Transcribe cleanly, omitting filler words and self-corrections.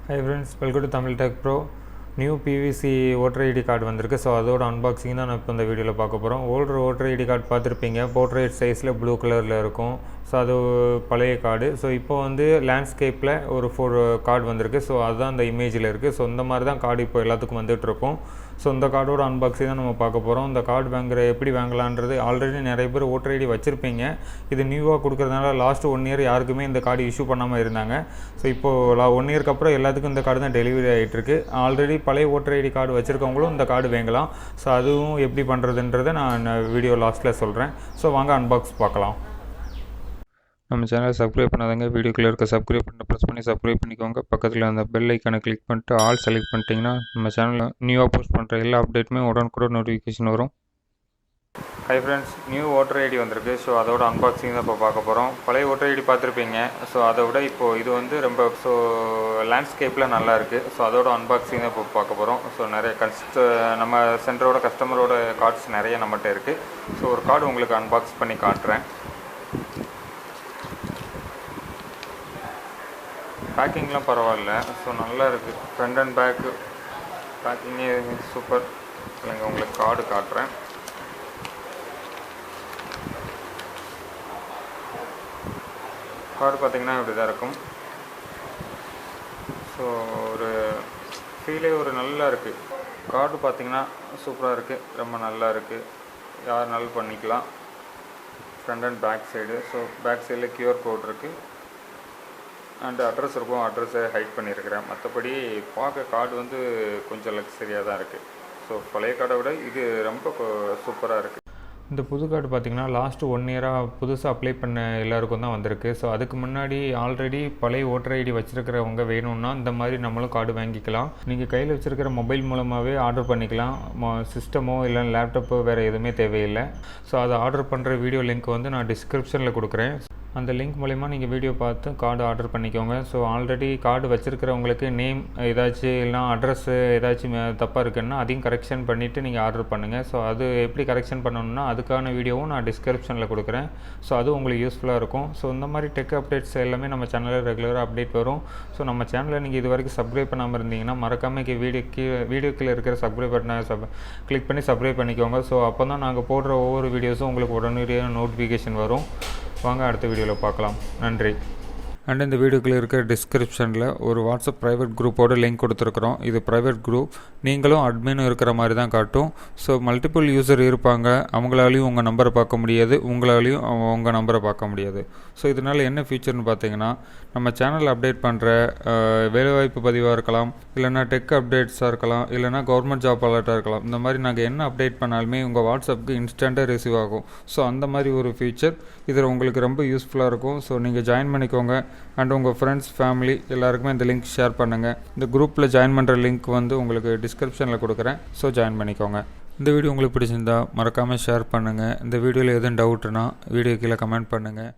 Hi friends, welcome to Tamil Techpro. New PVC voter ID card வந்திருக்கு. So அதோட unboxing தான் நான் இப்போ இந்த வீடியோவில் பார்க்க போகிறோம். ஓல்டர் ஓட்டர் ஐடி கார்டு பார்த்துருப்பீங்க, போர்ட்ரேட் சைஸில் ப்ளூ கலரில் இருக்கும். ஸோ அது பழைய கார்டு. ஸோ இப்போ வந்து லேண்ட்ஸ்கேப்பில் ஒரு 4 கார்டு வந்திருக்கு. ஸோ அதுதான் அந்த இமேஜில் இருக்குது. ஸோ இந்த மாதிரி தான் கார்டு இப்போ எல்லாத்துக்கும் வந்துகிட்ருக்கும். ஸோ இந்த கார்டோட அன்பாக்சிங் தான் நம்ம பார்க்க போகிறோம். இந்த கார்டு எப்படி வாங்கலான்றது ஆல்ரெடி நிறைய பேர் ஓட்டர் ஐடி வச்சுருப்பீங்க. இது நியூவாக கொடுக்குறதுனால லாஸ்ட்டு 1 இயர் யாருக்குமே இந்த கார்டு இஷ்யூ பண்ணாமல் இருந்தாங்க. ஸோ இப்போது 1 இயருக்கு அப்புறம் எல்லாத்துக்கும் இந்த கார்டு தான் டெலிவரி ஆகிட்டுருக்கு. ஆல்ரெடி பழைய ஓட்டர் ஐடி கார்டு வச்சுருக்கவங்களும் இந்த கார்டு வாங்கலாம். ஸோ அதுவும் எப்படி பண்ணுறதுன்றதை நான் வீடியோ லாஸ்ட்டில் சொல்கிறேன். ஸோ வாங்க அன்பாக்ஸ் பார்க்கலாம். நம்ம சேனலை சப்ஸ்கிரைப் பண்ணாதங்க, வீடியோக்குள்ளே இருக்க சப்ஸ்கிரைப் பண்ண ப்ரெஸ் பண்ணி சப்ஸ்கிரைப் பண்ணிக்கோங்க. பக்கத்தில் அந்த பெல் ஐக்கானை கிளிக் பண்ணிட்டு ஆல் செலக்ட் பண்ணிட்டீங்கன்னா நம்ம சேனலில் நியூவாக போஸ்ட் பண்ணுற எல்லா அப்டேட்டுமே உடனுக்குடன் நோட்டிஃபிகேஷன் வரும். Hi friends, new voter ID வந்திருக்கு. ஸோ அதோட அன்பாக்சிங் தான் இப்போ பார்க்க போகிறோம். பழைய ஓட்டர் ஐடி பார்த்துருப்பீங்க. ஸோ அதை விட இப்போது இது வந்து ரொம்ப லேண்ட்ஸ்கேப்பில் நல்லா இருக்குது. ஸோ அதோட அன்பாக்சிங் தான் இப்போ பார்க்க போகிறோம். ஸோ நிறைய நம்ம சென்டரோட கஸ்டமரோட கார்ட்ஸ் நிறைய நம்மகிட்ட இருக்குது. ஸோ ஒரு கார்டு உங்களுக்கு அன்பாக்ஸ் பண்ணி காட்டுறேன். பேக்கிங்லாம் பரவாயில்ல. ஸோ நல்லா இருக்குது. ஃப்ரண்ட் அண்ட் பேக்கு பேக்கிங்கே சூப்பர். இல்லைங்க, உங்களுக்கு கார்டு காட்டுறேன். கார்டு பார்த்திங்கன்னா இப்படி தான் இருக்கும். ஸோ ஒரு ஃபீலே ஒரு நல்லா இருக்குது. கார்டு பார்த்திங்கன்னா சூப்பராக இருக்குது, ரொம்ப நல்லா இருக்குது. யாருனாலும் பண்ணிக்கலாம். Front and back side. So back சைடில் QR கோட் இருக்குது அண்ட் அட்ரஸ் இருக்கும். அட்ரஸை ஹைட் பண்ணியிருக்கிறேன். மற்றபடி பார்க்க கார்டு வந்து கொஞ்சம் லக்ஸரியாக தான் இருக்குது. ஸோ பழைய கார்டை விட இது ரொம்ப சூப்பராக இருக்குது. இந்த புது கார்டு பார்த்திங்கன்னா லாஸ்ட்டு 1 இயராக புதுசாக அப்ளை பண்ண எல்லாருக்கும் தான் வந்திருக்கு. ஸோ அதுக்கு முன்னாடி ஆல்ரெடி பழைய ஓட்டர் ஐடி வச்சுருக்கிறவங்க வேணும்னா இந்த மாதிரி நம்மளும் கார்டு வாங்கிக்கலாம். நீங்கள் கையில் வச்சுருக்கிற மொபைல் மூலமாகவே ஆர்டர் பண்ணிக்கலாம். சிஸ்டமோ இல்லை லேப்டாப்போ வேறு எதுவுமே தேவையில்லை. ஸோ அதை ஆர்டர் பண்ணுற வீடியோ லிங்க் வந்து நான் டிஸ்கிரிப்ஷனில் கொடுக்குறேன். அந்த லிங்க் மூலிமா நீங்கள் வீடியோ பார்த்து கார்டு ஆர்டர் பண்ணிக்கோங்க. ஸோ ஆல்ரெடி கார்டு வச்சுருக்கிறவங்களுக்கு நேம் ஏதாச்சும் இல்லைனா அட்ரஸ்ஸு ஏதாச்சும் தப்பாக இருக்குன்னா அதையும் கரெக்ஷன் பண்ணிவிட்டு நீங்கள் ஆர்டர் பண்ணுங்கள். ஸோ அது எப்படி கரெக்ஷன் பண்ணணும்னா அதுக்கான வீடியோவும் நான் டிஸ்கிரிப்ஷனில் கொடுக்குறேன். ஸோ அது உங்களுக்கு யூஸ்ஃபுல்லாக இருக்கும். ஸோ இந்த மாதிரி டெக் அப்டேட்ஸ் எல்லாமே நம்ம சேனலில் ரெகுலராக அப்டேட் வரும். ஸோ நம்ம சேனலில் நீங்கள் இது வரைக்கும் சப்ஸ்கிரைப் பண்ணாமல் இருந்தீங்கன்னா மறக்காமல் வீடியோக்கில் இருக்கிற சப்ஸ்கிரைப் பட்டனை கிளிக் பண்ணி சப்ஸ்கிரைப் பண்ணிக்கோங்க. ஸோ அப்போ தான் நாங்கள் போடுற ஒவ்வொரு வீடியோஸும் உங்களுக்கு உடனடியாக நோட்டிஃபிகேஷன் வரும். வாங்க அடுத்த வீடியோவில் பார்க்கலாம். நன்றி. அண்ட் இந்த வீடியோக்குள்ளே இருக்கிற டிஸ்கிரிப்ஷனில் ஒரு வாட்ஸ்அப் ப்ரைவேட் குரூப்போட லிங்க் கொடுத்துருக்குறோம். இது ப்ரைவேட் குரூப். நீங்களும் அட்மினும் இருக்கிற மாதிரி தான் காட்டும். ஸோ மல்டிபிள் யூசர் இருப்பாங்க. அவங்களாலையும் உங்கள் நம்பரை பார்க்க முடியாது, உங்களாலையும் உங்கள் நம்பரை பார்க்க முடியாது. ஸோ இதனால் என்ன ஃபியூச்சர்னு பார்த்தீங்கன்னா, நம்ம சேனல் அப்டேட் பண்ணுற வேலைவாய்ப்பு பதிவாக இருக்கலாம், இல்லைனா டெக் அப்டேட்ஸாக இருக்கலாம், இல்லைனா கவர்மெண்ட் ஜாப் அலர்ட்டாக இருக்கலாம். இந்த மாதிரி நாங்கள் என்ன அப்டேட் பண்ணாலுமே உங்கள் வாட்ஸ்அப்புக்கு இன்ஸ்டண்ட்டாக ரிசீவ் ஆகும். ஸோ அந்த மாதிரி ஒரு ஃபீச்சர் இதில் உங்களுக்கு ரொம்ப யூஸ்ஃபுல்லாக இருக்கும். ஸோ நீங்கள் ஜாயின் பண்ணிக்கோங்க. அண்ட் உங்கள் ஃப்ரெண்ட்ஸ், ஃபேமிலி எல்லாருக்குமே இந்த லிங்க் ஷேர் பண்ணுங்கள். இந்த குரூப்பில் ஜாயின் பண்ணுற லிங்க் வந்து உங்களுக்கு டிஸ்கிரிப்ஷனில் கொடுக்குறேன். ஸோ ஜாயின் பண்ணிக்கோங்க. இந்த வீடியோ உங்களுக்கு பிடிச்சிருந்தா மறக்காமல் ஷேர் பண்ணுங்கள். இந்த வீடியோவில் எதுவும் டவுட்னா வீடியோ கீழே கமெண்ட் பண்ணுங்கள்.